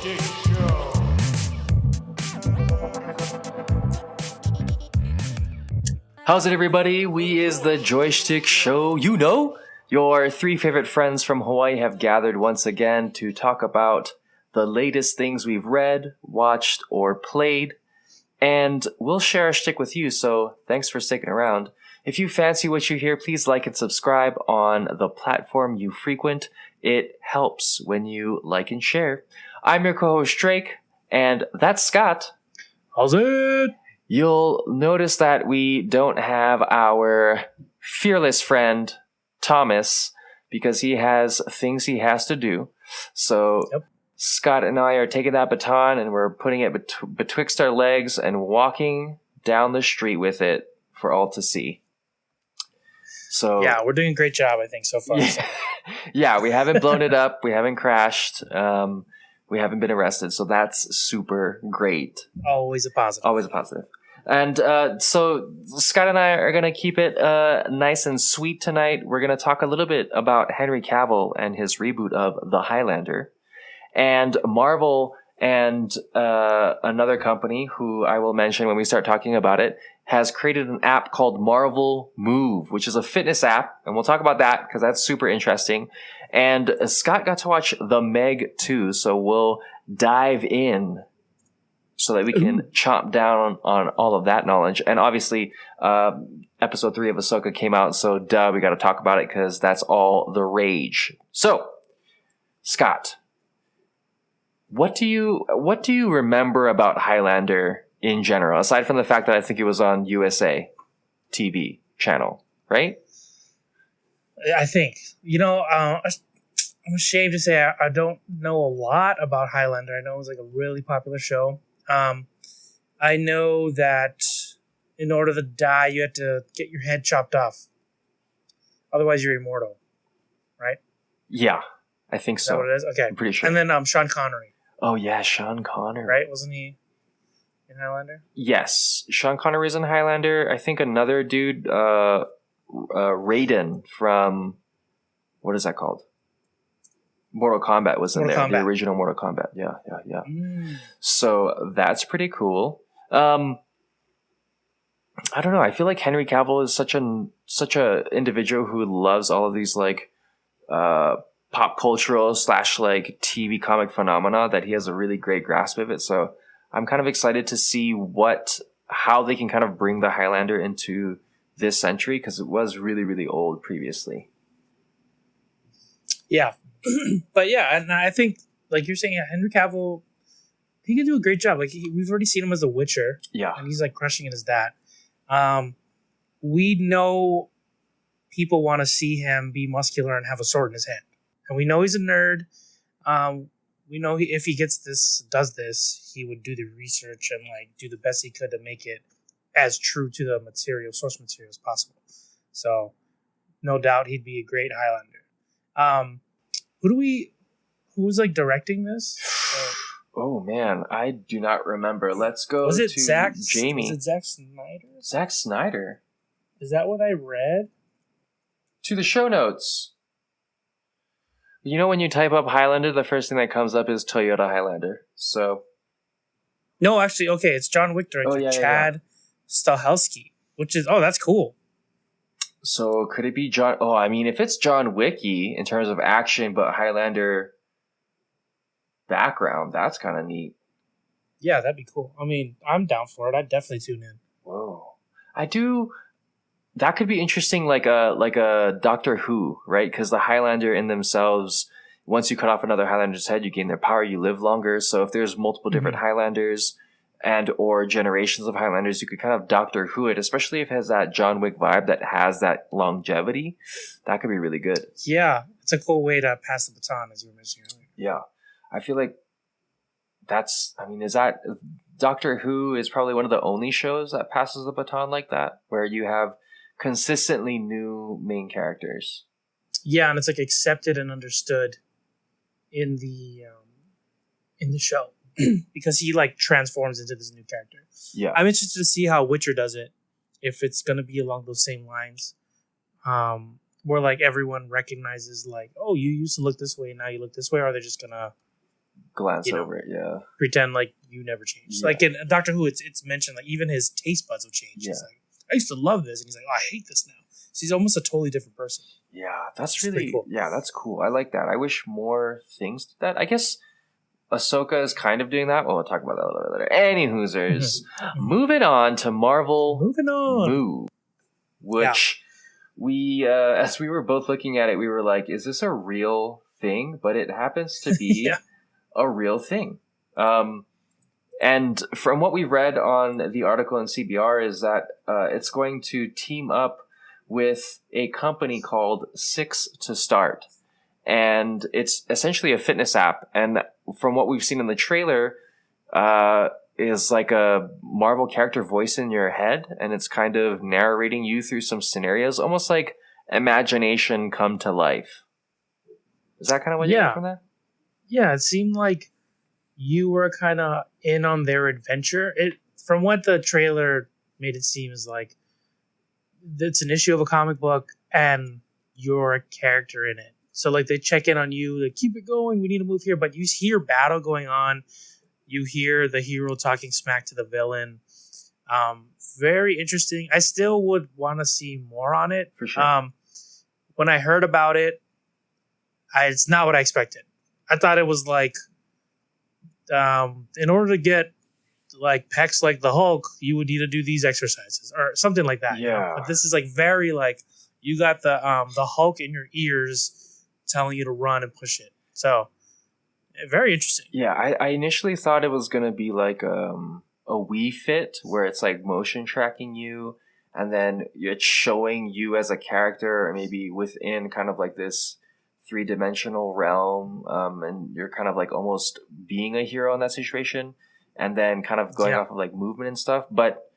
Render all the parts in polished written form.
Schtick Show. How's it, everybody? We is the Joy Schtick Show. You know, your three favorite friends from Hawaii have gathered once again to talk about the latest things we've read, watched, or played. And we'll share our shtick with you, so thanks for sticking around. If you fancy what you hear, please like and subscribe on the platform you frequent. It helps when you like and share. I'm your co-host Drake, and that's Scott. How's it? You'll notice that we don't have our fearless friend Thomas because he has things he has to do. So Scott and I are taking that baton and we're putting it betwixt our legs and walking down the street with it for all to see. So yeah, we're doing a great job, I think, so far. Yeah, we haven't blown it up. We haven't crashed. We haven't been arrested. So that's super great. Always a positive. Always a positive. And so Scott and I are going to keep it nice and sweet tonight. We're going to talk a little bit about Henry Cavill and his reboot of The Highlander. And Marvel and another company, who I will mention when we start talking about it, has created an app called Marvel Move, which is a fitness app. And we'll talk about that because that's super interesting. And Scott got to watch The Meg too, so we'll dive in so that we can chomp down on all of that knowledge. And obviously, episode 3 of Ahsoka came out, so we got to talk about it because that's all the rage. So, Scott, what do you remember about Highlander in general, aside from the fact that I think it was on USA TV channel, right? I think. I'm ashamed to say I don't know a lot about Highlander. I know it was like a really popular show. I know that in order to die, you had to get your head chopped off. Otherwise, you're immortal, right? Yeah, I think so. Is that what it is? Okay. I'm pretty sure. And then Sean Connery. Oh, yeah, Sean Connery. Right? Wasn't he in Highlander? Yes, Sean Connery's in Highlander. I think another dude, Raiden from, what is that called? Mortal Kombat was in Mortal there. Kombat. The original Mortal Kombat. Yeah. So that's pretty cool. I don't know. I feel like Henry Cavill is such a individual who loves all of these like pop cultural / like TV comic phenomena that he has a really great grasp of it. So I'm kind of excited to see how they can kind of bring the Highlander into this century, because it was really, really old previously. Yeah. But yeah, and I think, like you're saying, Henry Cavill, he can do a great job. Like we've already seen him as The Witcher. Yeah. And he's like crushing it as that. We know people want to see him be muscular and have a sword in his hand. And we know he's a nerd. We know if he does this, he would do the research and like do the best he could to make it as true to the source material as possible. So no doubt he'd be a great Highlander. Who's like directing this? Oh man, I do not remember. Let's go to Jamie. Was it Zack Snyder? Zack Snyder. Is that what I read? To the show notes. You know when you type up Highlander, the first thing that comes up is Toyota Highlander. So. No, actually, okay, it's John Wick director, Chad Stahelski, which is that's cool. So could it be John? Oh, I mean, if it's John Wicky in terms of action, but Highlander background, that's kind of neat. Yeah, that'd be cool. I mean, I'm down for it. I'd definitely tune in. Whoa, I do. That could be interesting, like a Doctor Who, right? Because the Highlander in themselves, once you cut off another Highlander's head, you gain their power, you live longer. So if there's multiple different Highlanders and or generations of Highlanders, you could kind of Doctor Who it, especially if it has that John Wick vibe that has that longevity. That could be really good. Yeah, it's a cool way to pass the baton, as you were mentioning earlier. Yeah, I feel like is that Doctor Who is probably one of the only shows that passes the baton like that, where you have consistently new main characters. Yeah, and it's like accepted and understood in the show. Because he like transforms into this new character. Yeah, I'm interested to see how Witcher does it. If it's gonna be along those same lines, where like everyone recognizes like, oh, you used to look this way, now you look this way, or they're just gonna glance over it. Yeah. Pretend like you never changed. Like in Doctor Who, it's mentioned like even his taste buds have changed. He's like, I used to love this, and he's like, oh, I hate this now. So he's almost a totally different person. Yeah, that's It's really cool. Yeah, that's cool. I like that. I wish more things did that. I guess Ahsoka is kind of doing that. Well, we'll talk about that a little bit later. Any hoosers. Moving on to Marvel Move, which we, as we were both looking at it, we were like, is this a real thing? But it happens to be a real thing. And from what we read on the article in CBR is that it's going to team up with a company called Six to Start. And it's essentially a fitness app. And from what we've seen in the trailer, is like a Marvel character voice in your head. And it's kind of narrating you through some scenarios, almost like imagination come to life. Is that kind of what you get from that? Yeah, it seemed like you were kind of in on their adventure. From what the trailer made it seem is like it's an issue of a comic book and you're a character in it. So like they check in on you, they keep it going, we need to move here, but you hear battle going on. You hear the hero talking smack to the villain. Very interesting. I still would want to see more on it. For sure. When I heard about it, it's not what I expected. I thought it was like in order to get like pecs like the Hulk, you would need to do these exercises or something like that. Yeah. You know? But this is like very like you got the Hulk in your ears telling you to run and push it. So very interesting. Yeah, I initially thought it was gonna be like a Wii Fit where it's like motion tracking you and then it's showing you as a character or maybe within kind of like this 3-dimensional realm, and you're kind of like almost being a hero in that situation and then kind of going off of like movement and stuff. But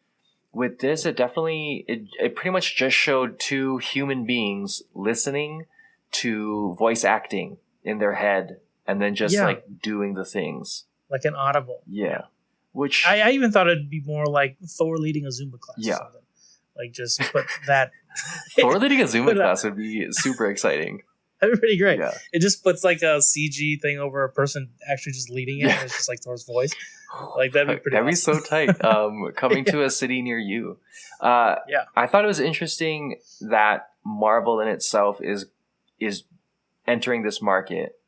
with this, it definitely it pretty much just showed two human beings listening to voice acting in their head and then just like doing the things like an audible. Yeah, which I even thought it'd be more like Thor leading a Zumba class. Yeah, or something. Like just put that Thor leading a Zumba class would be super exciting. That'd be pretty great. Yeah. It just puts like a CG thing over a person actually just leading it. And it's just like Thor's voice. Like that'd be pretty. That'd be so tight. Coming to a city near you. I thought it was interesting that Marvel in itself is entering this market.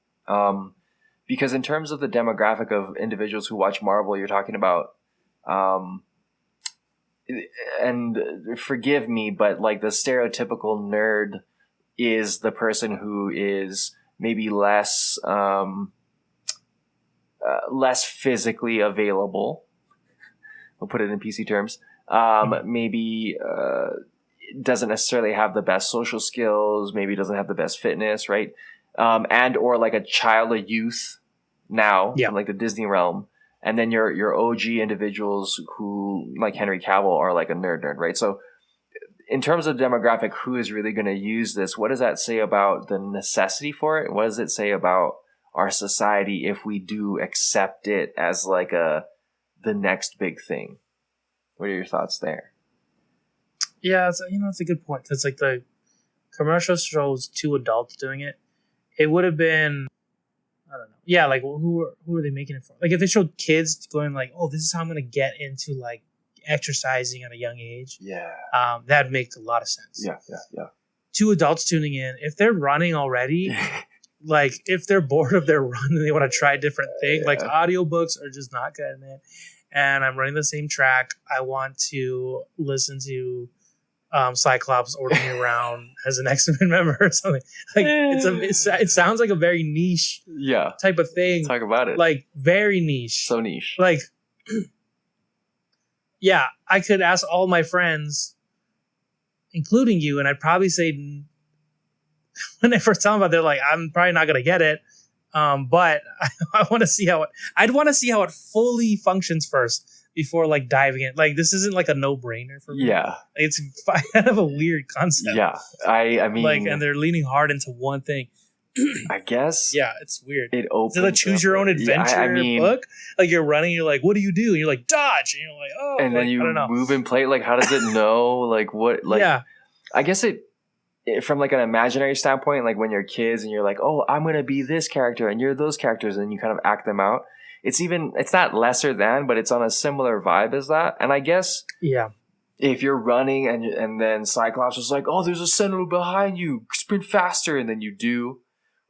Because in terms of the demographic of individuals who watch Marvel, you're talking about, and forgive me, but like the stereotypical nerd is the person who is maybe less physically available. We'll put it in PC terms. Maybe doesn't necessarily have the best social skills. Maybe doesn't have the best fitness, right? And or like a child, a youth now from like the Disney realm. And then your OG individuals who like Henry Cavill are like a nerd, right? So in terms of demographic, who is really going to use this? What does that say about the necessity for it? What does it say about our society if we do accept it as like the next big thing? What are your thoughts there? Yeah, it's a good point. It's like the commercial shows 2 adults doing it. It would have been, I don't know. Yeah, like who are they making it for? Like if they showed kids going like, oh, this is how I'm going to get into like exercising at a young age. Yeah. That'd make a lot of sense. Yeah. 2 adults tuning in. If they're running already, like if they're bored of their run and they want to try a different thing, like audiobooks are just not good, man. And I'm running the same track. I want to listen to Cyclops order me around as an X-Men member or something. Like it sounds like a very niche type of thing. Talk about it. Like very niche. So niche. Like yeah, I could ask all my friends, including you, and I'd probably say when they first tell me about it, they're like, I'm probably not gonna get it. But I want to see I'd want to see how it fully functions first before like diving in. Like this isn't like a no-brainer for me. Yeah. It's kind of a weird concept. Yeah. I mean like, and they're leaning hard into one thing. I guess. Yeah, it's weird. It opens. Is it a choose your own adventure book? Like you're running, you're like, what do you do? And you're like, dodge. And you're like, oh. And then you move and play. Like, how does it know? Like what? Like, yeah. I guess it from like an imaginary standpoint, like when you're kids and you're like, oh, I'm gonna be this character and you're those characters, and you kind of act them out. It's not lesser than, but it's on a similar vibe as that. And I guess if you're running and then Cyclops is like, oh, there's a sentinel behind you, sprint faster, and then you do,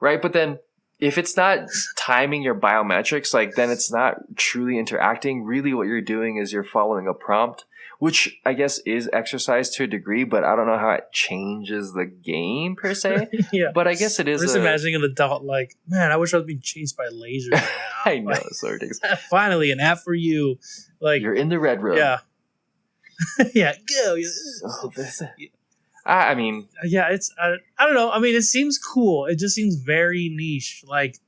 right? But then if it's not timing your biometrics, like then it's not truly interacting. Really what you're doing is you're following a prompt, which I guess is exercise to a degree, but I don't know how it changes the game per se. But I guess it is. I'm just imagining an adult like, man, I wish I was being chased by lasers right now. I know, so ridiculous. Finally, an app for you. Like, you're in the red room. Yeah. Yeah, go. I mean, yeah, it's I don't know. I mean, it seems cool. It just seems very niche. Like,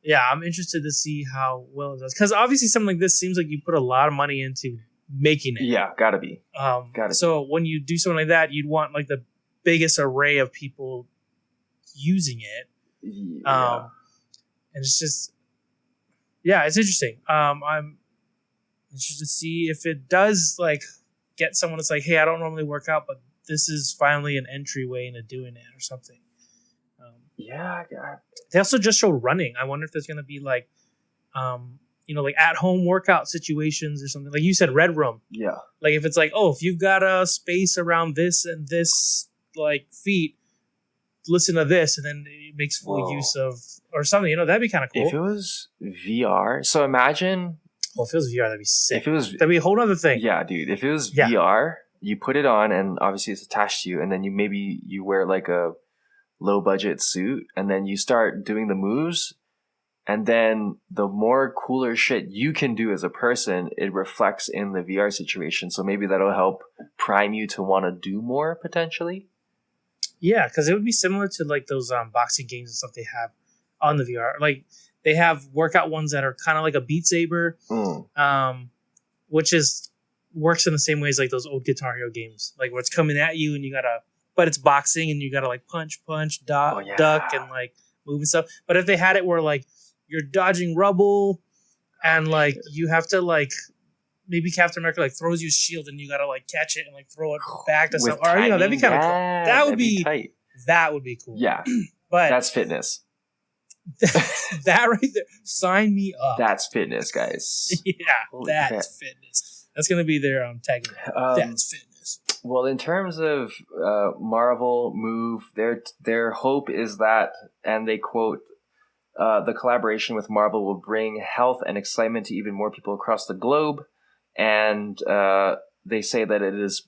yeah, I'm interested to see how well it does, because obviously something like this seems like you put a lot of money into making it. Yeah, gotta be. So when you do something like that, you'd want like the biggest array of people using it. Yeah. And it's just, yeah, it's interesting. I'm interested to see if it does like get someone that's like, hey, I don't normally work out, but this is finally an entryway into doing it or something. They also just showed running. I wonder if there's going to be like, like at home workout situations or something. Like you said, red room. Yeah. Like if it's like, oh, if you've got a space around this and this like feet, listen to this, and then it makes full use of or something. That'd be kind of cool. If it was VR, so imagine. Well, if it was VR, that'd be sick. If it was, that'd be a whole other thing. Yeah, dude. If it was VR, you put it on, and obviously it's attached to you, and then you wear like a low budget suit, and then you start doing the moves, and then the more cooler shit you can do as a person, it reflects in the VR situation. So maybe that'll help prime you to want to do more potentially. Yeah, because it would be similar to like those boxing games and stuff they have on the VR. Like they have workout ones that are kind of like a Beat Saber, which works in the same way as like those old Guitar Hero games, like where it's coming at you and but it's boxing and you gotta like punch, duck, and like move and stuff. But if they had it where like you're dodging rubble and like you have to like maybe Captain America like throws you a shield and you gotta like catch it and like throw it back to something. Or that'd be kind of cool. That would be tight. That would be cool. Yeah, but that's fitness. That right there, sign me up. That's fitness, guys. Yeah, that's fitness. That's gonna be their tag. That's fitness. Well, in terms of Marvel move, their hope is that, and they quote, the collaboration with Marvel will bring health and excitement to even more people across the globe. And they say that it is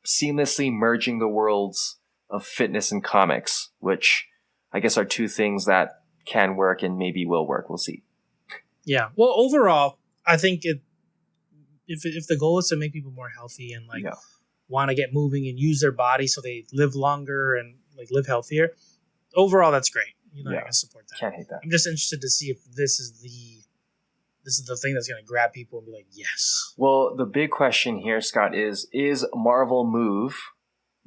seamlessly merging the worlds of fitness and comics, which I guess are two things that can work and maybe will work. We'll see. Yeah. Well, overall, I think if the goal is to make people more healthy and like want to get moving and use their body so they live longer and like live healthier, overall that's great. I can support that. Can't hate that. I'm just interested to see if this is the thing that's going to grab people and be like, yes. Well, the big question here, Scott, is Marvel Move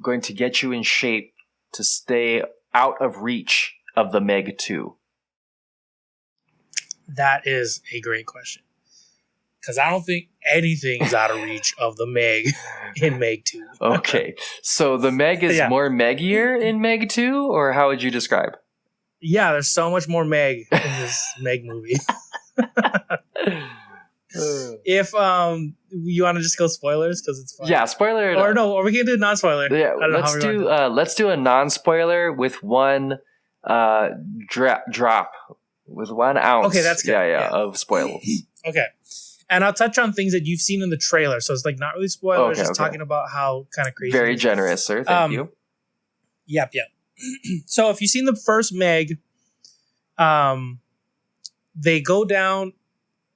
going to get you in shape to stay out of reach of the Meg 2? That is a great question. Because I don't think anything's out of reach of the Meg in Meg 2. Okay. So the Meg is more Meggier in Meg 2, or how would you describe? Yeah, there's so much more Meg in this Meg movie. If you want to just go spoilers because it's fun. Yeah, spoiler. Or we can do non-spoiler. Yeah, let's do a non-spoiler with one drop with 1 ounce. Okay, that's good. Yeah, of spoilers. Okay, and I'll touch on things that you've seen in the trailer, so it's like not really spoilers. Just talking about how kind of crazy. Very generous, sir. Thank you. Yep. So if you've seen the first Meg, they go down.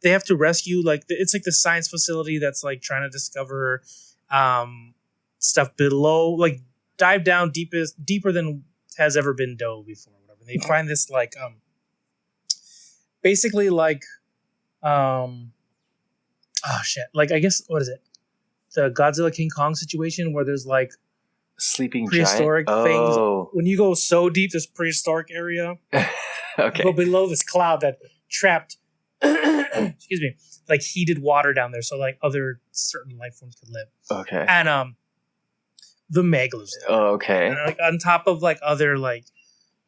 They have to rescue it's like the science facility that's like trying to discover stuff below, like dive down deeper than has ever been dove before. Whatever. They find this basically like I guess what is it? The Godzilla King Kong situation where there's like sleeping prehistoric things. When you go so deep, this prehistoric area. Okay. Go below this cloud that trapped excuse me, like heated water down there, so like other certain life forms could live. Okay. And the Meg lives there. Oh, okay. And, like on top of like other like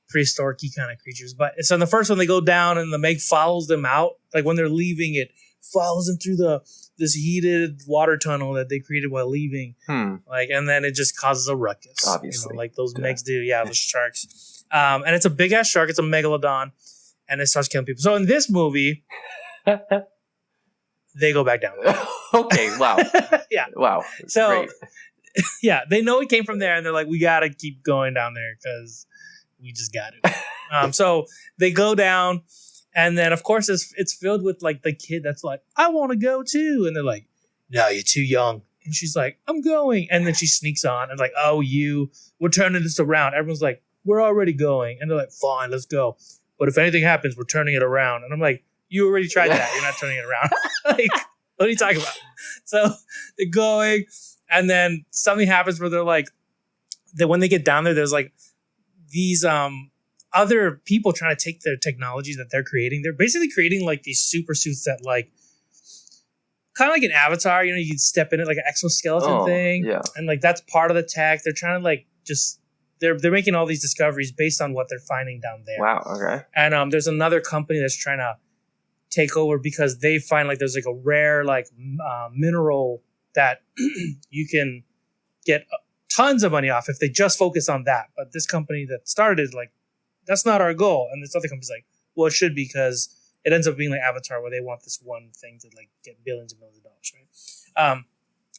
prehistoric kind of creatures. But so in the first one, they go down and the Meg follows them out. Like when they're leaving, it follows them through this heated water tunnel that they created while leaving. Like, and then it just causes a ruckus. Obviously, like those Megs do. Yeah, those sharks. And it's a big ass shark. It's a megalodon, and it starts killing people. So in this movie, they go back down. Okay. Wow. Yeah. Wow. So great. yeah, they know it came from there, and they're like, we got to keep going down there because we just got to. So they go down, and then of course it's filled with like the kid that's like, I want to go too, and they're like, no, you're too young. And she's like, I'm going, and then she sneaks on and like, oh, we're turning this around. Everyone's like, we're already going, and they're like, fine, let's go. But if anything happens, we're turning it around. And I'm like, you already tried that. You're not turning it around. Like, what are you talking about? So they're going, and then something happens where they're like, that when they get down there, there's like these other people trying to take their technology that they're creating. They're basically creating like these super suits that like kind of like an avatar, you can step in it like an exoskeleton thing. Yeah. And like that's part of the tech. They're trying to like just they're making all these discoveries based on what they're finding down there. Wow, okay. And there's another company that's trying to take over because they find like there's like a rare like mineral that you can get tons of money off if they just focus on that. But this company that started is like, that's not our goal. And this other company's like, well, it should be, because it ends up being like Avatar where they want this one thing to like get billions and millions of dollars, right?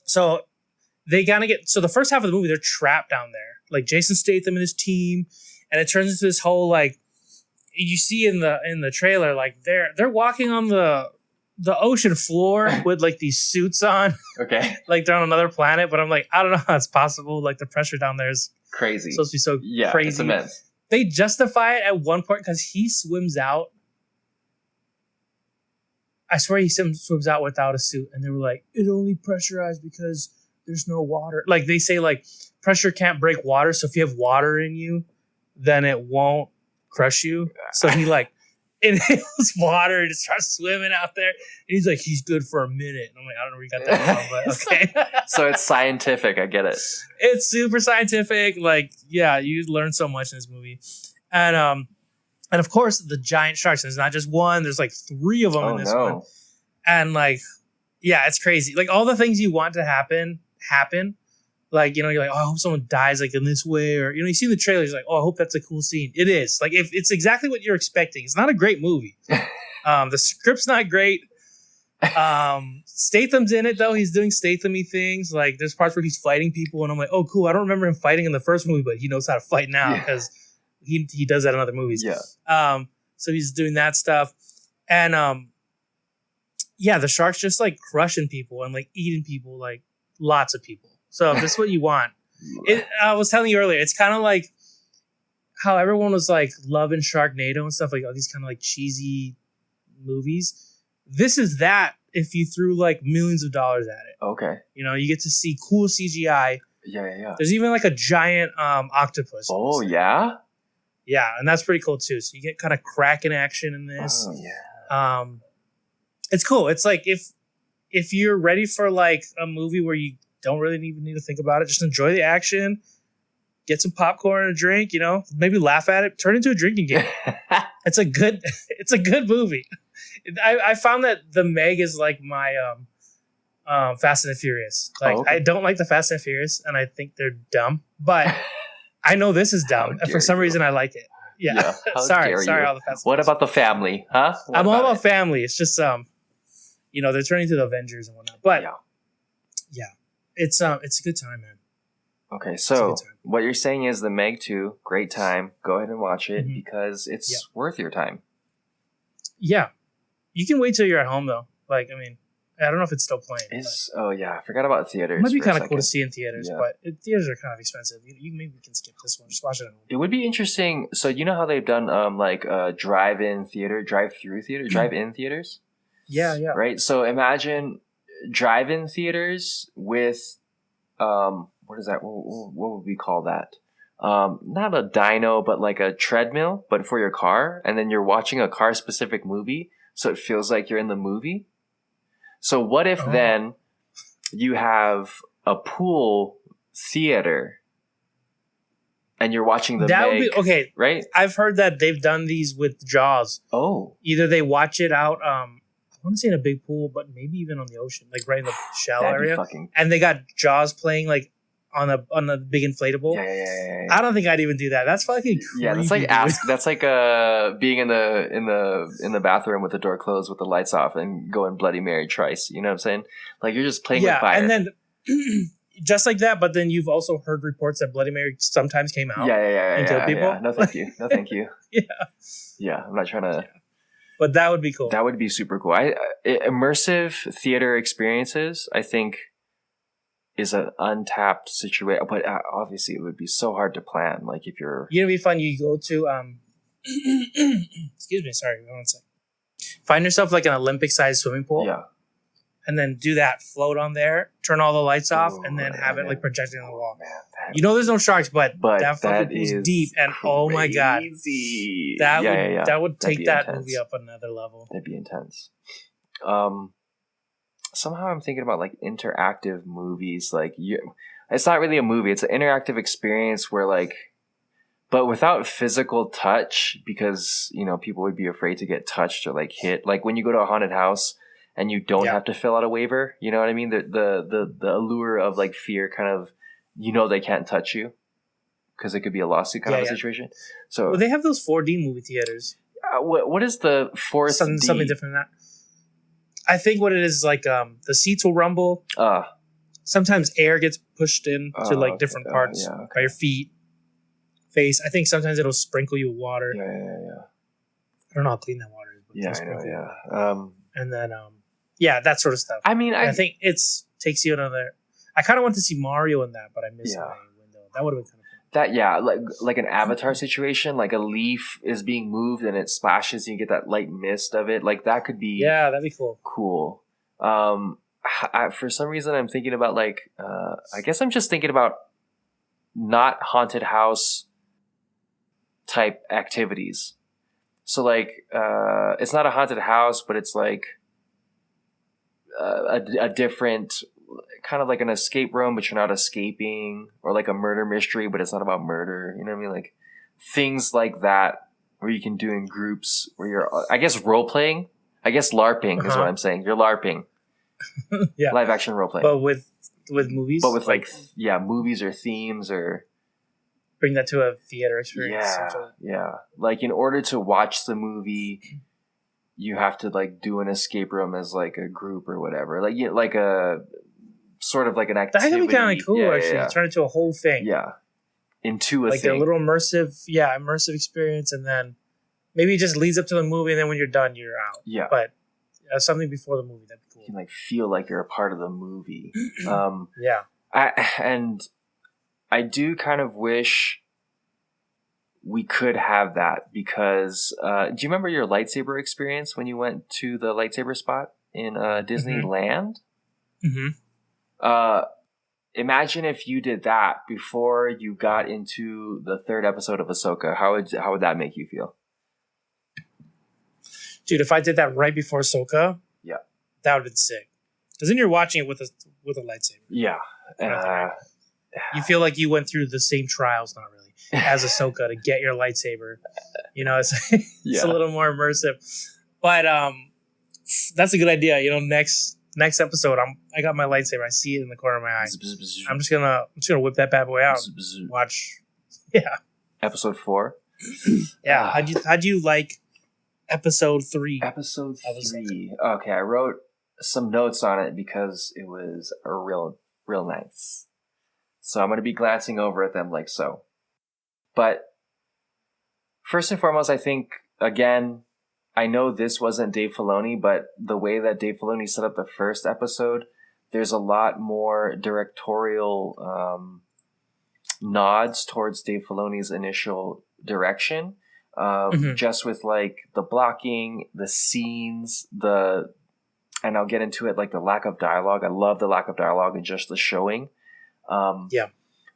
So they kind of so the first half of the movie, they're trapped down there. Like Jason Statham and his team, and it turns into this whole like, you see in the trailer, like they're walking on the ocean floor with like these suits on. Okay. Like they're on another planet, but I'm like, I don't know how it's possible. Like the pressure down there is crazy. supposed to be so crazy. It's immense. They justify it at one point because he swims out. I swear he swims out without a suit, and they were like, it only pressurized because there's no water. Like they say, like pressure can't break water, so if you have water in you, then it won't crush you. So he like inhales water and just starts swimming out there. And he's like, he's good for a minute. And I'm like, I don't know where you got that from, but okay. So it's scientific. I get it. It's super scientific. Like, yeah, you learn so much in this movie. And of course, the giant sharks. There's not just one. There's like 3 of them in this one. And like, yeah, it's crazy. Like all the things you want to happen. Like, you're like, oh, I hope someone dies like in this way. Or, you see in the trailers, you're like, oh, I hope that's a cool scene. It is. Like, if it's exactly what you're expecting. It's not a great movie. The script's not great. Statham's in it, though. He's doing Statham-y things. Like, there's parts where he's fighting people, and I'm like, oh, cool. I don't remember him fighting in the first movie, but he knows how to fight now because he does that in other movies. Yeah. So he's doing that stuff. And, yeah, the shark's just, like, crushing people and, like, eating people, like, lots of people. So if this is what you want. I was telling you earlier, it's kind of like how everyone was like loving Sharknado and stuff, like all these kind of like cheesy movies. This is that if you threw like millions of dollars at it. Okay. You get to see cool CGI. Yeah. There's even like a giant octopus. Oh, yeah? Yeah, and that's pretty cool too. So you get kind of Kraken action in this. Oh, yeah. It's cool. It's like if you're ready for like a movie where you don't really even need to think about it. Just enjoy the action. Get some popcorn and a drink, maybe laugh at it. Turn it into a drinking game. It's a good movie. I found that the Meg is like my Fast and the Furious. Like I don't like the Fast and the Furious, and I think they're dumb. But I know this is dumb, and for some reason I like it. Yeah. Sorry, all the Fast. What about the family, huh? I'm all about family. It's just they're turning into the Avengers and whatnot. But yeah. It's a good time, man. Okay, so what you're saying is the Meg 2, great time. Go ahead and watch it because it's worth your time. Yeah. You can wait till you're at home, though. Like, I mean, I don't know if it's still playing. I forgot about theaters. It might be kind of cool to see in theaters, but theaters are kind of expensive. You maybe can skip this one. Just watch it at home. It would be interesting. So you know how they've done drive-in theaters? Yeah. Right? So imagine drive-in theaters with what is that? What would we call that? Not a dyno, but like a treadmill, but for your car, and then you're watching a car specific movie, so it feels like you're in the movie. So what if then you have a pool theater and you're watching the That would Meg, be okay. right? I've heard that they've done these with Jaws. Oh, Either they watch it out. I want to say in a big pool, but maybe even on the ocean, like right in the shell that'd be area. fucking. And they got Jaws playing like on a big inflatable. Yeah. I don't think I'd even do that. That's fucking creepy. Yeah, that's like that's like being in the bathroom with the door closed with the lights off and going Bloody Mary twice. You know what I'm saying? Like you're just playing with fire. And then just like that. But then you've also heard reports that Bloody Mary sometimes came out. And killed people. Yeah. No, thank you. No, thank you. Yeah. I'm not trying to. But that would be cool. That would be super cool. Immersive theater experiences, I think, is an untapped situation. But obviously, it would be so hard to plan. Like if you're, you know, it'd be fun. You go to excuse me, sorry, one second. Find yourself like an Olympic-sized swimming pool. Yeah. And then do that, float on there, turn all the lights off, and then have it like projecting on the wall. Man, you know, there's no sharks, but that fucking pool's is deep, and crazy. oh my god, that would take that intense. movie up another level. That'd be intense. Somehow I'm thinking about like interactive movies. Like it's not really a movie; it's an interactive experience where like, but without physical touch, because you know people would be afraid to get touched or like hit. Like when you go to a haunted house. And you don't have to fill out a waiver. You know what I mean? The allure of like fear kind of, you know, they can't touch you because it could be a lawsuit kind of a situation. So well, they have those 4D movie theaters. What is the fourth something different than that? I think what it is like the seats will rumble. Sometimes air gets pushed in to like different parts by your feet, face. I think sometimes it'll sprinkle you with water. Yeah. I don't know how clean that water is. But I know. And then that sort of stuff. I mean, I think takes you another. I kind of want to see Mario in that, but I missed my window. That would have been kind of fun. Like an Avatar situation, like a leaf is being moved and it splashes and you get that light mist of it. Like that could be that'd be cool. Cool. For some reason, I'm thinking about like I guess I'm just thinking about not haunted house type activities. So like it's not a haunted house, but it's like a different kind of like an escape room, but you're not escaping, or like a murder mystery, but it's not about murder. You know what I mean? Like things like that where you can do in groups where you're, I guess, role playing. I guess LARPing is what I'm saying. You're LARPing. Live action role playing. But with movies? But with like movies or themes or bring that to a theater experience. Yeah. Like in order to watch the movie, you have to like do an escape room as like a group or whatever. Like a sort of like an activity. That could be kind of cool, actually. Yeah. Turn it into a whole thing. Yeah. Into a like thing. Like a little immersive experience, and then maybe it just leads up to the movie, and then when you're done, you're out. Yeah. But something before the movie, that'd be cool. You can like feel like you're a part of the movie. I do kind of wish we could have that because do you remember your lightsaber experience when you went to the lightsaber spot in Disneyland? Mm-hmm. Imagine if you did that before you got into the third episode of Ahsoka. How would that make you feel? Dude, if I did that right before Ahsoka, that would have been sick. Because then you're watching it with a lightsaber. Yeah. You feel like you went through the same trials, not really, as Ahsoka to get your lightsaber. You know, it's a little more immersive. But that's a good idea. You know, next episode, I got my lightsaber. I see it in the corner of my eye. I'm just gonna whip that bad boy out. Watch. Yeah. Episode 4. Yeah. How'd you like episode 3? Episode 3. Okay, I wrote some notes on it because it was a real nice. So I'm going to be glancing over at them like so. But first and foremost, I think, again, I know this wasn't Dave Filoni, but the way that Dave Filoni set up the first episode, there's a lot more directorial nods towards Dave Filoni's initial direction. Just with like the blocking, the scenes, and I'll get into it, like the lack of dialogue. I love the lack of dialogue and just the showing.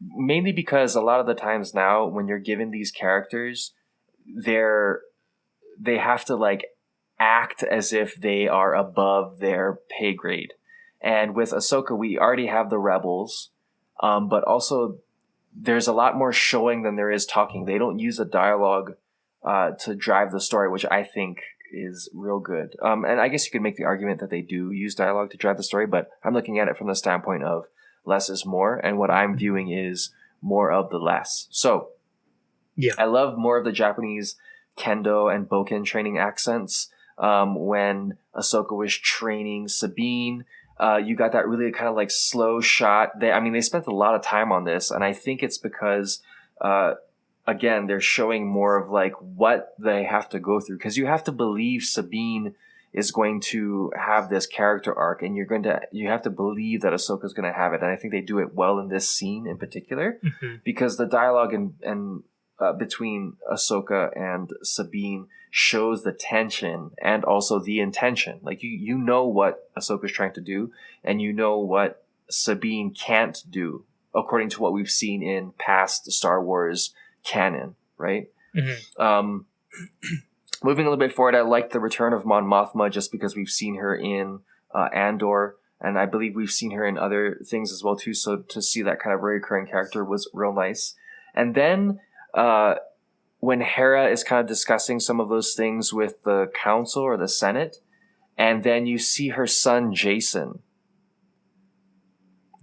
Mainly because a lot of the times now when you're given these characters, they have to like act as if they are above their pay grade. And with Ahsoka, we already have the rebels. but also there's a lot more showing than there is talking. They don't use a dialogue to drive the story, which I think is real good. And I guess you could make the argument that they do use dialogue to drive the story, but I'm looking at it from the standpoint of less is more, and what I'm viewing is more of the less. So Yeah. I love more of the Japanese kendo and boken training accents. When Ahsoka was training Sabine, you got that really kind of like slow shot. They spent a lot of time on this, and I think it's because, again, they're showing more of like what they have to go through, because you have to believe Sabine is going to have this character arc, and you have to believe that Ahsoka's going to have it. And I think they do it well in this scene in particular, because the dialogue and between Ahsoka and Sabine shows the tension and also the intention. Like you know what Ahsoka's trying to do, and you know what Sabine can't do, according to what we've seen in past Star Wars canon, right? Moving a little bit forward, I like the return of Mon Mothma, just because we've seen her in Andor, and I believe we've seen her in other things as well too. So to see that kind of recurring character was real nice. And then when Hera is kind of discussing some of those things with the council or the Senate, and then you see her son Jason,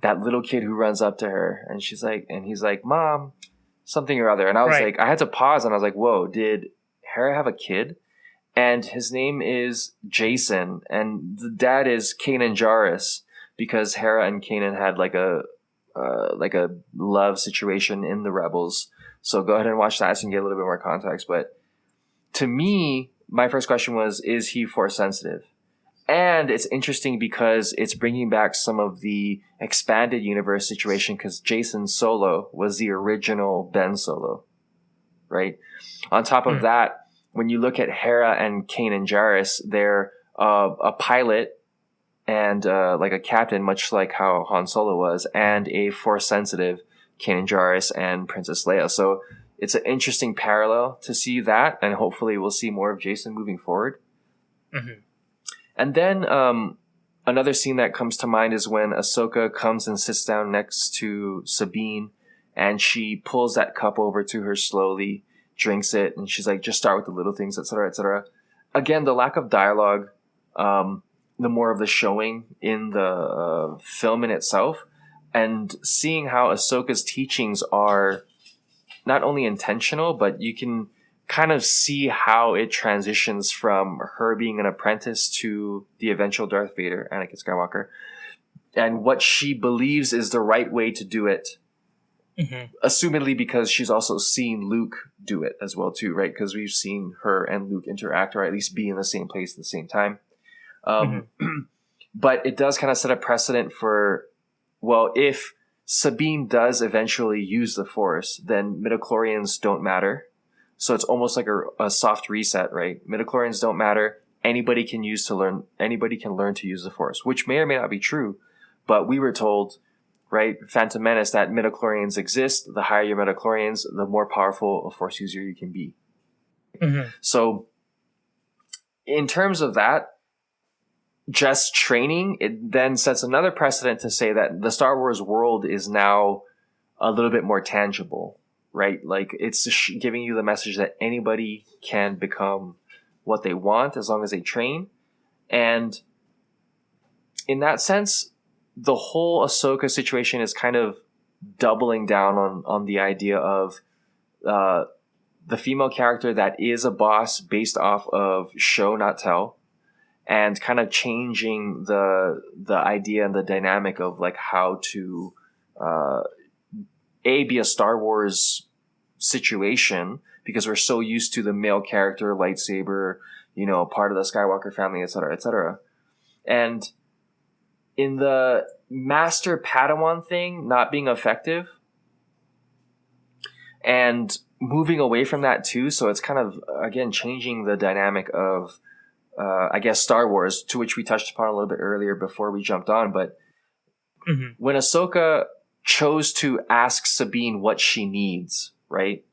that little kid who runs up to her, and he's like, "Mom, something or other," and I was like, I had to pause, and I was like, "Whoa, did Hera have a kid?" And his name is Jason, and the dad is Kanan Jarrus, because Hera and Kanan had like a love situation in the Rebels. So go ahead and watch that so you can get a little bit more context. But to me, my first question was, is he Force sensitive? And it's interesting because it's bringing back some of the expanded universe situation, because Jason Solo was the original Ben Solo, right? On top of that, when you look at Hera and Kanan Jarrus, they're a pilot and like a captain, much like how Han Solo was, and a Force sensitive Kanan Jarrus and Princess Leia. So it's an interesting parallel to see that, and hopefully we'll see more of Jason moving forward. And then another scene that comes to mind is when Ahsoka comes and sits down next to Sabine, and she pulls that cup over to her slowly, drinks it, and she's like, "Just start with the little things, etc., etc." Again, the lack of dialogue, the more of the showing in the film in itself, and seeing how Ahsoka's teachings are not only intentional, but you can kind of see how it transitions from her being an apprentice to the eventual Darth Vader, Anakin Skywalker, and what she believes is the right way to do it. Assumedly because she's also seen Luke do it as well too, right? Because we've seen her and Luke interact, or at least be in the same place at the same time. But it does kind of set a precedent for, well, if Sabine does eventually use the Force, then midichlorians don't matter. So it's almost like a soft reset, right? Midichlorians don't matter. Anybody can learn to use the Force, which may or may not be true. But we were told, right, Phantom Menace, that midichlorians exist. The higher your midichlorians, the more powerful a Force user you can be. So in terms of that, just training, it then sets another precedent to say that the Star Wars world is now a little bit more tangible, right? Like it's giving you the message that anybody can become what they want as long as they train. And in that sense, the whole Ahsoka situation is kind of doubling down on the idea of the female character that is a boss based off of show, not tell, and kind of changing the idea and the dynamic of like how to be a Star Wars situation, because we're so used to the male character, lightsaber, part of the Skywalker family, etc., etc. And in the Master Padawan thing not being effective and moving away from that too, so it's kind of, again, changing the dynamic of I guess Star Wars, to which we touched upon a little bit earlier before we jumped on. But when Ahsoka chose to ask Sabine what she needs, right?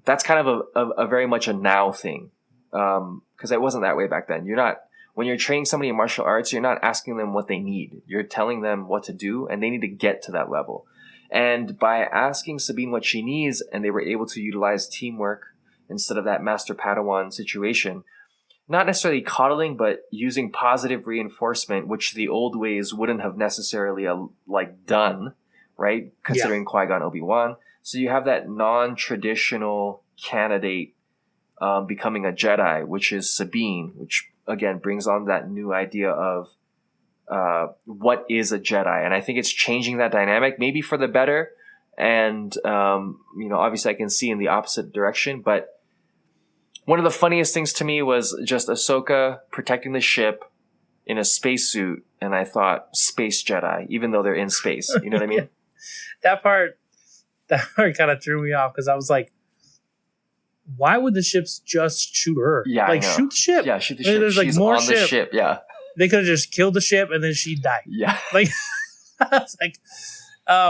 That's kind of a very much a now thing, because it wasn't that way back then. When you're training somebody in martial arts, you're not asking them what they need. You're telling them what to do, and they need to get to that level. And by asking Sabine what she needs, and they were able to utilize teamwork instead of that master Padawan situation, not necessarily coddling, but using positive reinforcement, which the old ways wouldn't have necessarily done, right? Considering Qui-Gon, Obi-Wan. So you have that non-traditional candidate becoming a Jedi, which is Sabine, which again brings on that new idea of what is a Jedi. And I think it's changing that dynamic, maybe for the better. And, obviously I can see in the opposite direction, but one of the funniest things to me was just Ahsoka protecting the ship in a spacesuit. And I thought, space Jedi, even though they're in space. You know what I mean? That part kind of threw me off because I was like, why would the ships just shoot her? Yeah, like shoot the ship. Yeah, shoot the ship. There's She's more on the ship. Yeah, they could have just killed the ship and then she died. Yeah, like I was like,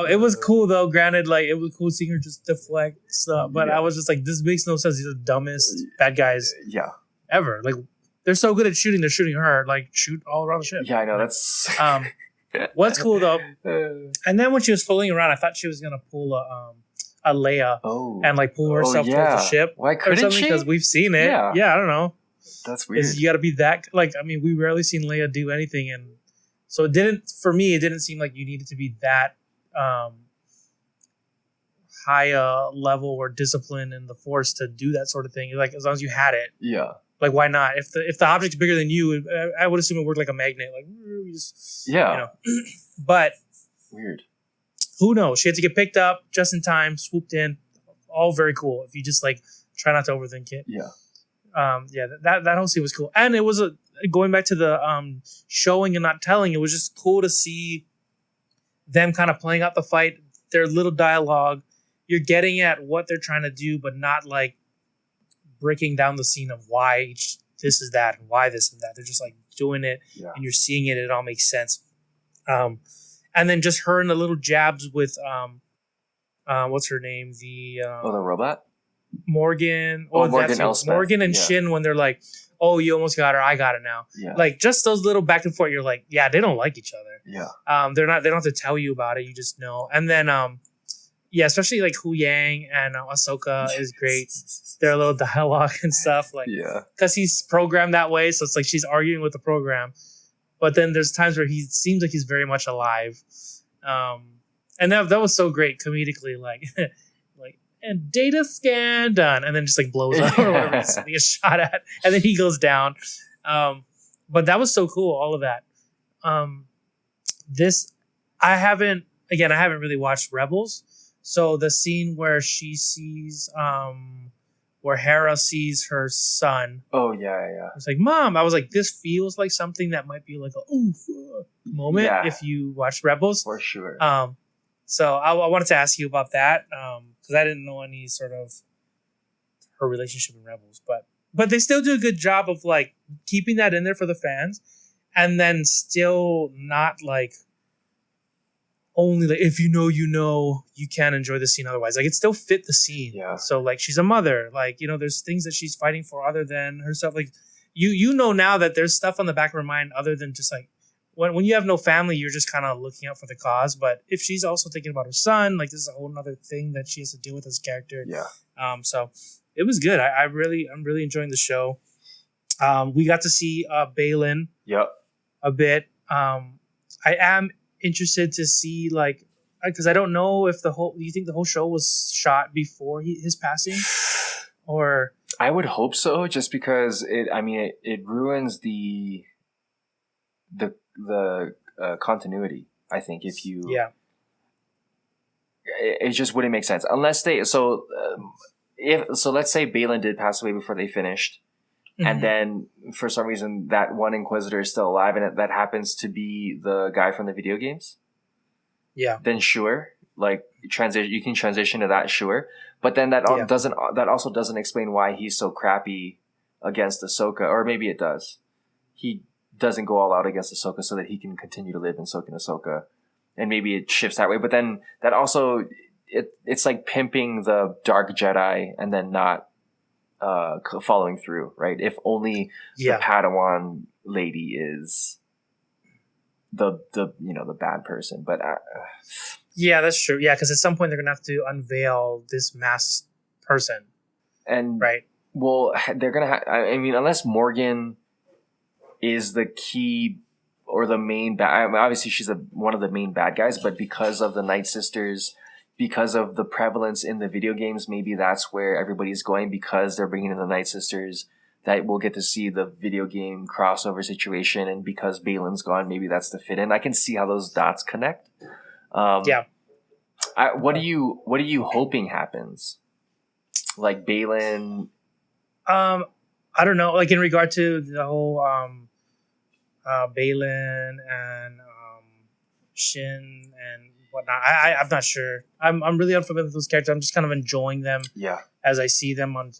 it was cool though. Granted, like it was cool seeing her just deflect stuff, but I was just like, this makes no sense. These are the dumbest bad guys, ever. Like they're so good at shooting, they're shooting her. Like shoot all around the ship. Yeah, I know that's. What's cool though, and then when she was fooling around, I thought she was gonna pull a Leia and like pull herself towards the ship. Why couldn't she? Because we've seen it. Yeah, I don't know. That's weird. You got to be that we rarely seen Leia do anything, and so it didn't seem like you needed to be that high level or discipline in the Force to do that sort of thing. Like as long as you had it, like why not? If the object's bigger than you, I would assume it worked like a magnet. Like but weird. Who knows? She had to get picked up just in time, swooped in. All very cool. If you just like try not to overthink it. That whole scene was cool, and it was going back to the showing and not telling. It was just cool to see them kind of playing out the fight. Their little dialogue. You're getting at what they're trying to do, but not like breaking down the scene of why this is that and why this and that. They're just like doing it, and you're seeing it. It all makes sense. And then just her and the little jabs with what's her name? The robot? Morgan. Morgan and Shin when they're like, oh, you almost got her, I got it now. Yeah. Like just those little back and forth, you're like, yeah, they don't like each other. Yeah. They don't have to tell you about it, you just know. And then especially like Hu Yang and Ahsoka is great. Their little dialogue and stuff. Like because he's programmed that way, so it's like she's arguing with the program. But then there's times where he seems like he's very much alive. And that was so great comedically, like and data scan done, and then just like blows up or whatever he's getting a shot at, and then he goes down. But that was so cool, all of that. I haven't really watched Rebels, so the scene where she sees where Hera sees her son. Oh yeah. It's like, Mom. I was like, this feels like something that might be like a oof moment if you watch Rebels. For sure. So I wanted to ask you about that because I didn't know any sort of her relationship in Rebels, but they still do a good job of like keeping that in there for the fans, and then still not like only like if you know you can't enjoy the scene otherwise. Like it still fit the scene. Yeah. So like she's a mother. Like there's things that she's fighting for other than herself. Like you know now that there's stuff on the back of her mind other than just like. When you have no family, you're just kind of looking out for the cause. But if she's also thinking about her son, like this is a whole other thing that she has to deal with as a character. Yeah. So it was good. I'm really enjoying the show. We got to see Balin. Yep. A bit. I am interested to see because I don't know if do you think the whole show was shot before his passing, or I would hope so, just because it ruins the continuity. I think if you it just wouldn't make sense unless they let's say Balin did pass away before they finished, and then for some reason that one Inquisitor is still alive, and that happens to be the guy from the video games. Then sure, like you can transition to that, sure, but then that also doesn't explain why he's so crappy against Ahsoka, or maybe it does. He doesn't go all out against Ahsoka so that he can continue to live in Ahsoka, and maybe it shifts that way. But then that also it's like pimping the Dark Jedi and then not following through, right? If only the Padawan lady is the bad person, but Yeah, that's true. Yeah, because at some point they're gonna have to unveil this masked person, And right? well, they're gonna. I mean, unless Morgan is the key or the main bad. I mean, obviously, she's one of the main bad guys, but because of the Night Sisters, because of the prevalence in the video games, maybe that's where everybody's going because they're bringing in the Night Sisters. That we'll get to see the video game crossover situation, and because Balin's gone, maybe that's the fit in. I can see how those dots connect. Yeah. What are you hoping happens? Like Balin. I don't know. Like in regard to the whole Balin and Shin and whatnot. I'm not sure. I'm really unfamiliar with those characters. I'm just kind of enjoying them as I see them on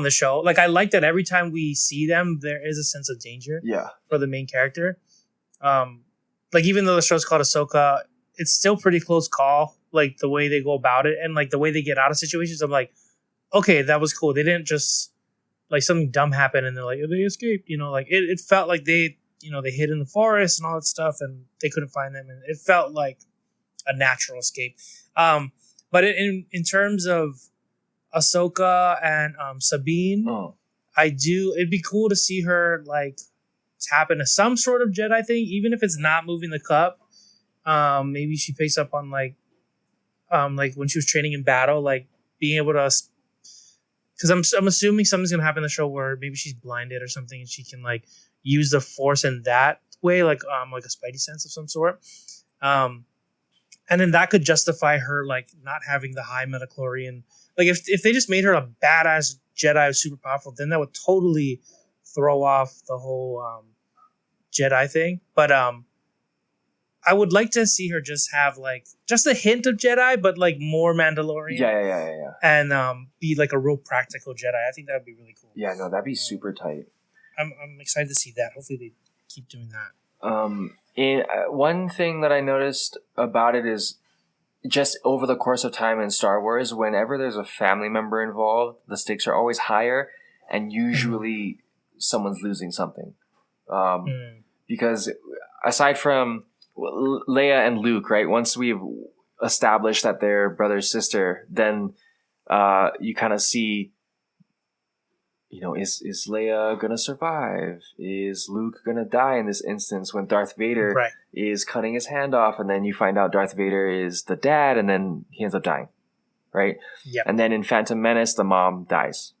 the show. Like I like that every time we see them, there is a sense of danger for the main character. Like even though the show's called Ahsoka, it's still pretty close call. Like the way they go about it and like the way they get out of situations. I'm like, okay, that was cool. They didn't just like something dumb happened and they're like, oh, they escaped. You know, like it felt like they hid in the forest and all that stuff and they couldn't find them. And it felt like a natural escape. But in terms of Ahsoka and Sabine, it'd be cool to see her like tap into some sort of Jedi thing, even if it's not moving the cup. Maybe she picks up on like when she was training in battle, like being able to, because I'm assuming something's gonna happen in the show where maybe she's blinded or something and she can like use the Force in that way, like a Spidey sense of some sort. And then that could justify her like not having the high midichlorian. Like if they just made her a badass Jedi who's super powerful, then that would totally throw off the whole Jedi thing. But I would like to see her just have like just a hint of Jedi, but like more Mandalorian. Yeah. And be like a real practical Jedi. I think that would be really cool. Yeah, no, that'd be super tight. I'm excited to see that. Hopefully they keep doing that. One thing that I noticed about it is just over the course of time in Star Wars, whenever there's a family member involved, the stakes are always higher, and usually someone's losing something. Because aside from Leia and Luke, right? Once we've established that they're brother sister, then you kind of see, is Leia gonna survive? Is Luke gonna die in this instance when Darth Vader is cutting his hand off, and then you find out Darth Vader is the dad, and then he ends up dying, right? Yeah. And then in Phantom Menace, the mom dies,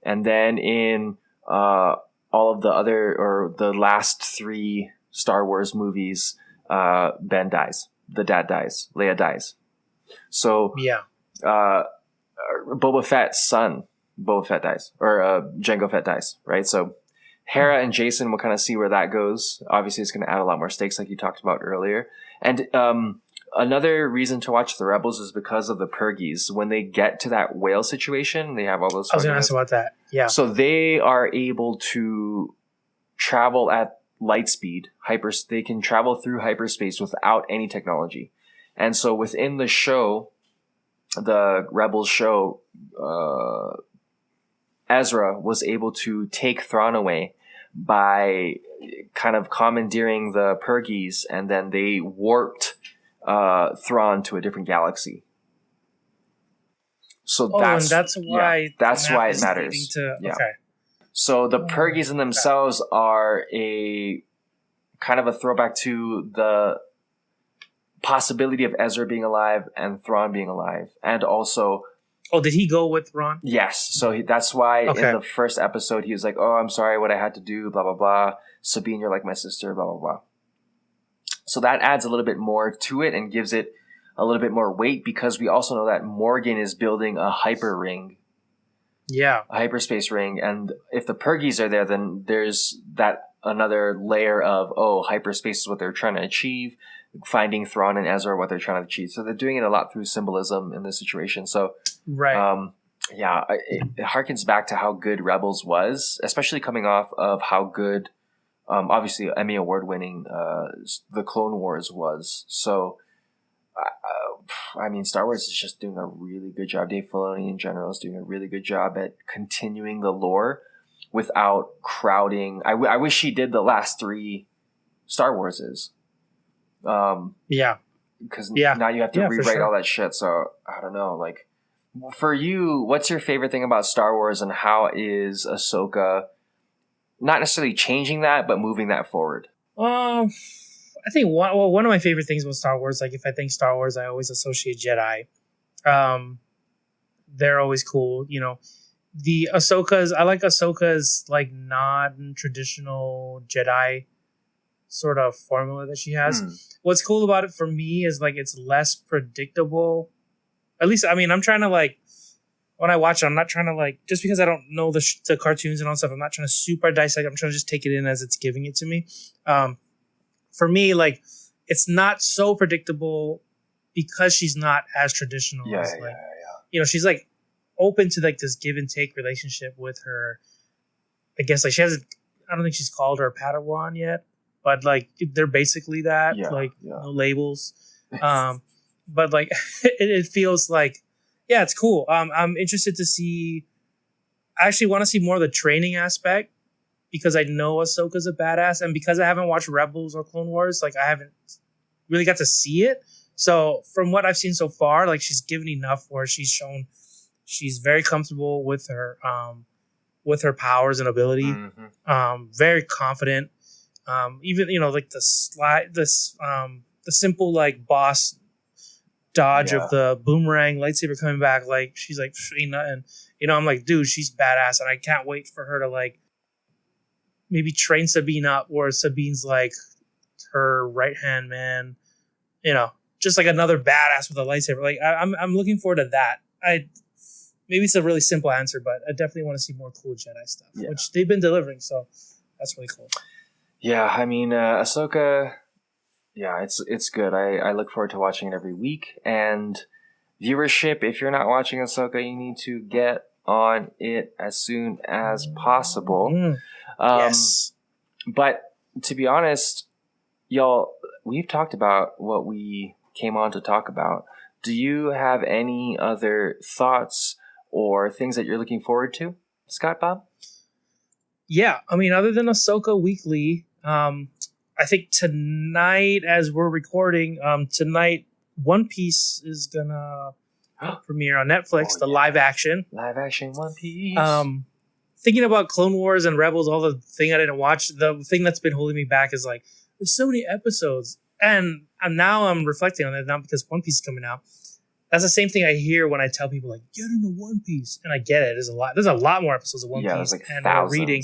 and then in all of the other or the last 3 Star Wars movies, Ben dies, the dad dies, Leia dies. So Boba Fett's son. Boba Fett dies, or Jango Fett dies, right? So Hera and Jason, we'll kind of see where that goes. Obviously, it's going to add a lot more stakes, like you talked about earlier. And another reason to watch the Rebels is because of the Purgies. When they get to that whale situation, they have all those. I was going to ask about that. Yeah. So they are able to travel at light speed. They can travel through hyperspace without any technology. And so within the show, the Rebels show, Ezra was able to take Thrawn away by kind of commandeering the Purgies, and then they warped Thrawn to a different galaxy. So that's why it matters. Okay. So the Purgies in themselves are a kind of a throwback to the possibility of Ezra being alive and Thrawn being alive, and also. Oh, did he go with Ron? Yes. So that's why in the first episode, he was like, oh, I'm sorry what I had to do, blah, blah, blah. Sabine, you're like my sister, blah, blah, blah. So that adds a little bit more to it and gives it a little bit more weight, because we also know that Morgan is building a hyper ring. Yeah. A hyperspace ring. And if the Purgies are there, then there's that another layer of, hyperspace is what they're trying to achieve. Finding Thrawn and Ezra, what they're trying to achieve. So they're doing it a lot through symbolism in this situation. So, it harkens back to how good Rebels was, especially coming off of how good, obviously Emmy Award winning, the Clone Wars was. So, Star Wars is just doing a really good job. Dave Filoni in general is doing a really good job at continuing the lore without crowding. I wish he did the last 3 Star Warses. because Yeah. now you have to Yeah, for rewrite sure. all that shit. So I don't know. Like, for you, what's your favorite thing about Star Wars, and how is Ahsoka not necessarily changing that, but moving that forward? I think one of my favorite things about Star Wars, like if I think Star Wars, I always associate Jedi. They're always cool, you know. The Ahsoka's, I like Ahsoka's like non-traditional Jedi sort of formula that she has. What's cool about it for me is like it's less predictable. At least, I mean, I'm trying to like, when I watch it, I'm not trying to like, just because I don't know the cartoons and all stuff, I'm not trying to super dissect. I'm trying to just take it in as it's giving it to me. For me, like, it's not so predictable because she's not as traditional as like, you know, she's like open to like this give and take relationship with her. I guess like she hasn't, I don't think she's called her a Padawan yet, but like they're basically that, no labels. But like it feels like, yeah, it's cool. I'm interested to see. I actually want to see more of the training aspect because I know Ahsoka's a badass, and because I haven't watched Rebels or Clone Wars, like I haven't really got to see it. So from what I've seen so far, like she's given enough where she's shown she's very comfortable with her powers and ability. Very confident. Even, you know, like the simple like boss dodge of the boomerang lightsaber coming back, like she's like ain't nothing. You know, I'm like, dude, she's badass, and I can't wait for her to like maybe train Sabine up, where Sabine's like her right hand man. You know, just like another badass with a lightsaber. Like I'm looking forward to that. Maybe it's a really simple answer, but I definitely want to see more cool Jedi stuff, which they've been delivering. So that's really cool. Yeah, I mean, Ahsoka. Yeah, it's good. I look forward to watching it every week. And viewership, if you're not watching Ahsoka, you need to get on it as soon as possible. Yes. But to be honest, y'all, we've talked about what we came on to talk about. Do you have any other thoughts or things that you're looking forward to, Scott Bob? Yeah, I mean, other than Ahsoka Weekly, I think tonight, as we're recording, tonight One Piece is gonna premiere on Netflix. Live action One Piece. Thinking about Clone Wars and Rebels, all the thing I didn't watch. The thing that's been holding me back is like there's so many episodes, and now I'm reflecting on it now because One Piece is coming out. That's the same thing I hear when I tell people like get into One Piece, and I get it. There's a lot more episodes of One Piece like and thousands, reading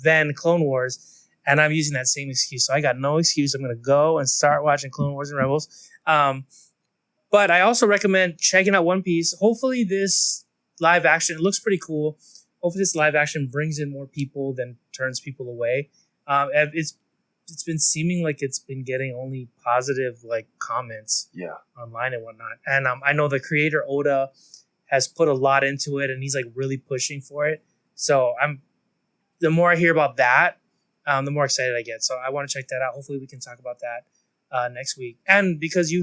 than Clone Wars, and I'm using that same excuse. So I got no excuse. I'm gonna go and start watching Clone Wars and Rebels. But I also recommend checking out One Piece. Hopefully this live action, it looks pretty cool. Hopefully this live action brings in more people than turns people away. It's been seeming like it's been getting only positive like comments online and whatnot. And I know the creator Oda has put a lot into it, and he's like really pushing for it. So the more I hear about that, the more excited I get. So I want to check that out. Hopefully we can talk about that next week. And because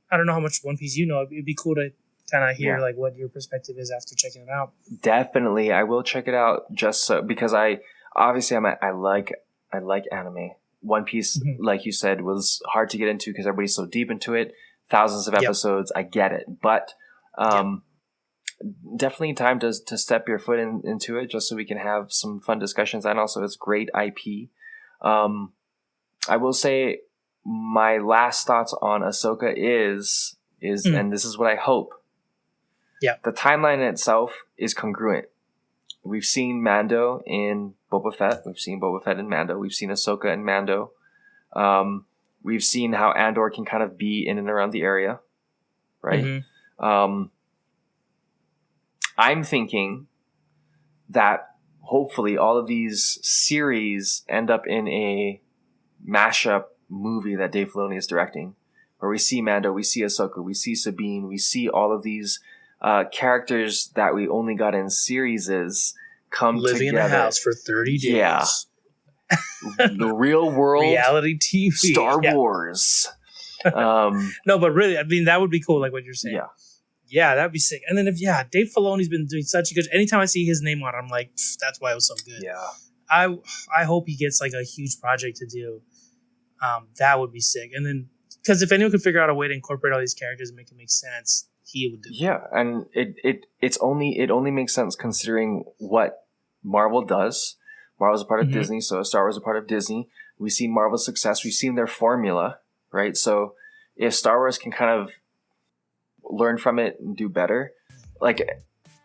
I don't know how much One Piece you know, it'd be cool to kind of hear like what your perspective is after checking it out. Definitely, I will check it out just so because I like anime. One Piece, like you said, was hard to get into because everybody's so deep into it. Thousands of episodes. I get it, but definitely time to step your foot into it just so we can have some fun discussions. And also, it's great IP. I will say my last thoughts on Ahsoka is and this is what I hope. Yeah, the timeline itself is congruent. We've seen Mando in Boba Fett. We've seen Boba Fett in Mando. We've seen Ahsoka in Mando. We've seen how Andor can kind of be in and around the area, right? I'm thinking that hopefully all of these series end up in a mashup movie that Dave Filoni is directing, where we see Mando, we see Ahsoka, we see Sabine, we see all of these characters that we only got in series come living together. in a house for 30 days. Yeah. The real world reality TV. Star Wars. No, but really, I mean, that would be cool, like what you're saying. Yeah, that'd be sick. And then Dave Filoni's been doing such a good. Anytime I see his name on it, I'm like, that's why it was so good. Yeah. I hope he gets like a huge project to do. That would be sick. And then because if anyone could figure out a way to incorporate all these characters and make it make sense, he would do it. Yeah, and it only makes sense considering what Marvel does. Marvel's a part of Disney, so Star Wars is a part of Disney. We've seen Marvel's success. We've seen their formula, right? So if Star Wars can kind of learn from it and do better, like,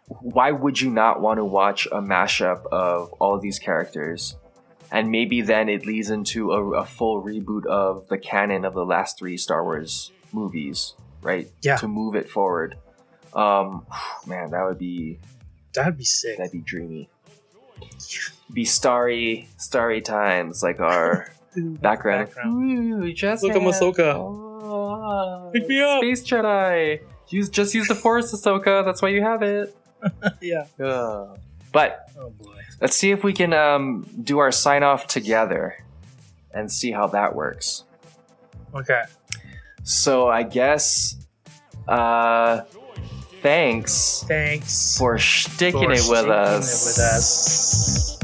why would you not want to watch a mashup of all of these characters? And maybe then it leads into a full reboot of the canon of the last 3 Star Wars movies, right? Yeah. To move it forward. Man, that'd be sick. That'd be dreamy. Be starry times, like our background. Ooh, just look at Ahsoka. Oh, pick me up, Space Jedi. Use the Force, Ahsoka. That's why you have it. Yeah. But oh boy, let's see if we can do our sign off together and see how that works. Okay. So I guess thanks for sticking it with us.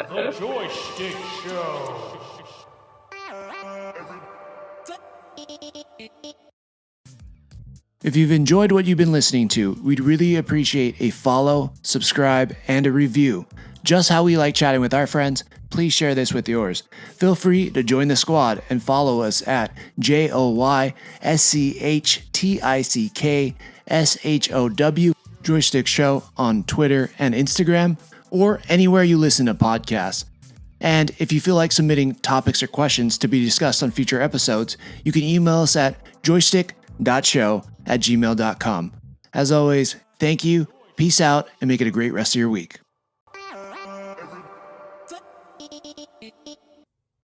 The Joy Schtick Show. If you've enjoyed what you've been listening to, we'd really appreciate a follow, subscribe, and a review. Just how we like chatting with our friends, please share this with yours. Feel free to join the squad and follow us at JoyStickShow, Joy Schtick Show on Twitter and Instagram, or anywhere you listen to podcasts. And if you feel like submitting topics or questions to be discussed on future episodes, you can email us at joystick.show@gmail.com. As always, thank you, peace out, and make it a great rest of your week.